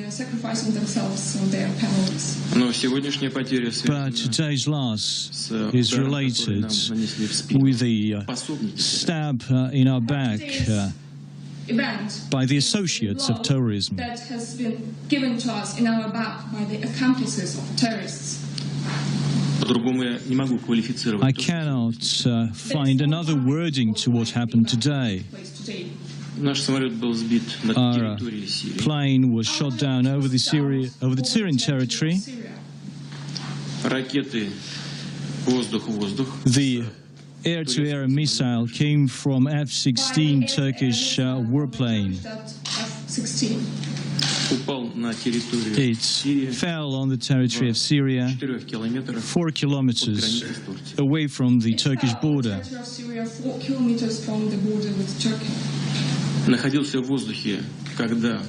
sacrificing themselves and their families. But today's loss is related with the stab in our back by the associates of terrorism. That has been given to us in our back by the accomplices of terrorists. I cannot find another wording to what happened today. Our plane was shot down over the Syrian territory. The air-to-air missile came from F-16 Turkish warplane. It fell on the territory of Syria, 4 kilometers away from the Turkish border. Находился в воздухе, когда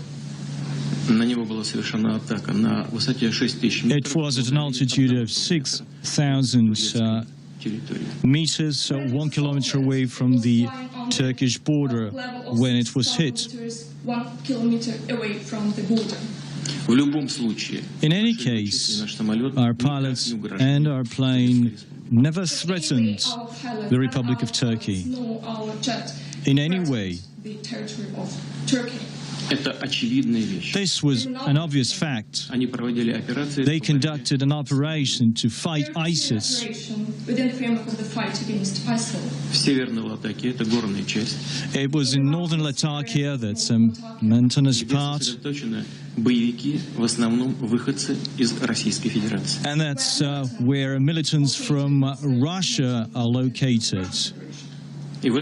на него была совершена атака на высоте 6000 метров. It was at an altitude of 6,000 meters, 1 kilometer away from the Turkish border when it was hit. 1 kilometer away from the border. В любом случае, in any case, our pilots and our plane never threatened the Republic of Turkey in any way. The territory of Turkey. This was an obvious fact. They conducted an operation to fight ISIS. Within the framework of the fight against ISIL. It was in northern Latakia, that's a mountainous part. And that's where militants from Russia are located. And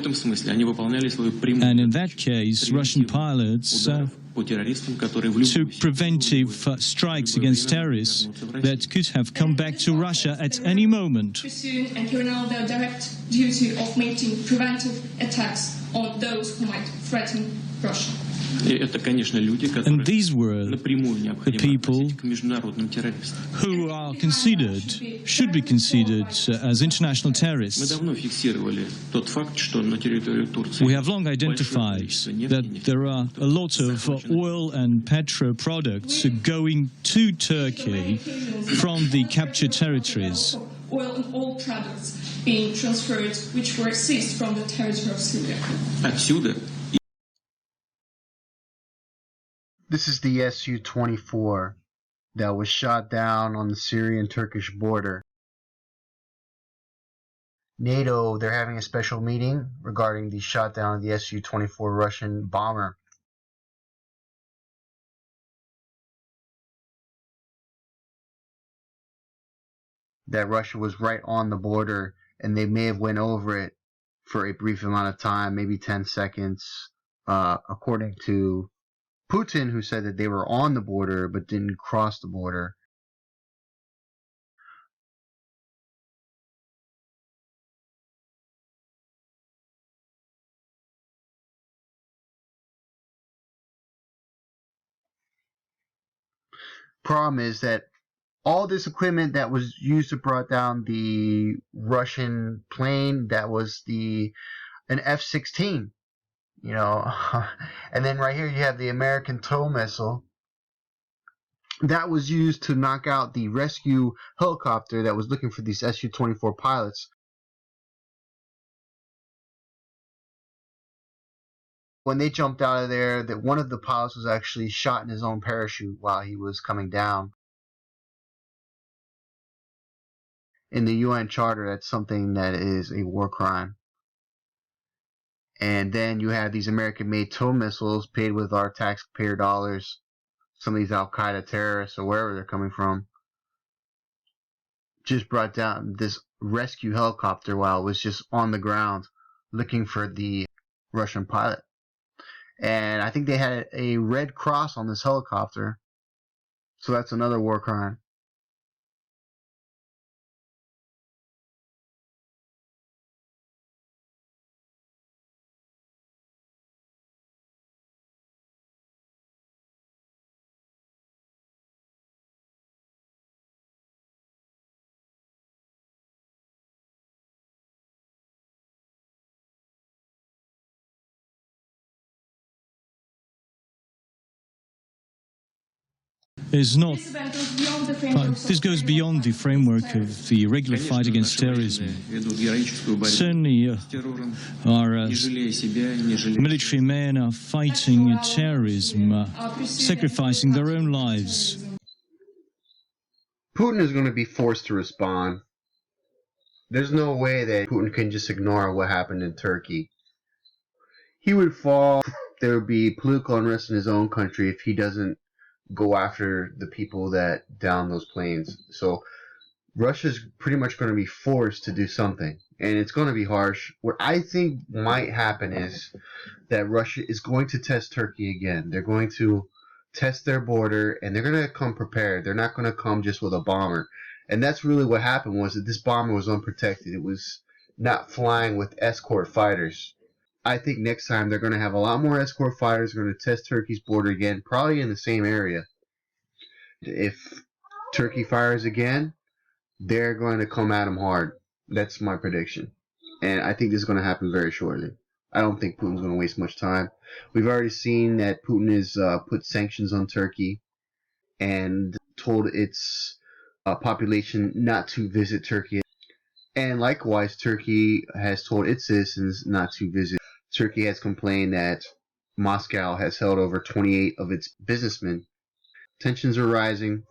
in that case, Russian pilots took preventive strikes against terrorists that could have come back to Russia at any moment. And carrying out their direct duty of making preventive attacks on those who might threaten Russia. And these were the people who are considered, should be considered as international terrorists. We have long identified that there are a lot of oil and petro products going to Turkey from the captured territories. Oil and oil products being transferred, which were seized from the territory of Syria. This is the SU24 that was shot down on the Syrian-Turkish border. NATO, they're having a special meeting regarding the shot down of the SU-24 Russian bomber. That Russia was right on the border, and they may have went over it for a brief amount of time, maybe 10 seconds, according to Putin, who said that they were on the border but didn't cross the border. Problem is that all this equipment that was used to brought down the Russian plane, that was an F-16. You know, and then right here you have the American tow missile that was used to knock out the rescue helicopter that was looking for these Su-24 pilots. When they jumped out of there, that one of the pilots was actually shot in his own parachute while he was coming down. In the UN Charter, that's something that is a war crime. And then you have these American-made tow missiles paid with our taxpayer dollars. Some of these Al-Qaeda terrorists or wherever they're coming from just brought down this rescue helicopter while it was just on the ground looking for the Russian pilot. And I think they had a red cross on this helicopter. So that's another war crime. is not. This event goes beyond the framework of This goes beyond the framework of the regular fight against terrorism. Certainly, our military men are fighting terrorism, sacrificing their own lives. Putin is going to be forced to respond. There's no way that Putin can just ignore what happened in Turkey. He would fall. There would be political unrest in his own country if he doesn't go after the people that downed those planes. So Russia's pretty much going to be forced to do something, and it's going to be harsh. What I think might happen is that Russia is going to test Turkey again. They're going to test their border, and they're going to come prepared. They're not going to come just with a bomber. And that's really what happened, was that this bomber was unprotected. It was not flying with escort fighters. I think next time they're going to have a lot more escort fighters. They're going to test Turkey's border again, probably in the same area. If Turkey fires again, they're going to come at them hard. That's my prediction. And I think this is going to happen very shortly. I don't think Putin's going to waste much time. We've already seen that Putin has put sanctions on Turkey and told its population not to visit Turkey. And likewise, Turkey has told its citizens not to visit. Turkey has complained that Moscow has held over 28 of its businessmen. Tensions are rising.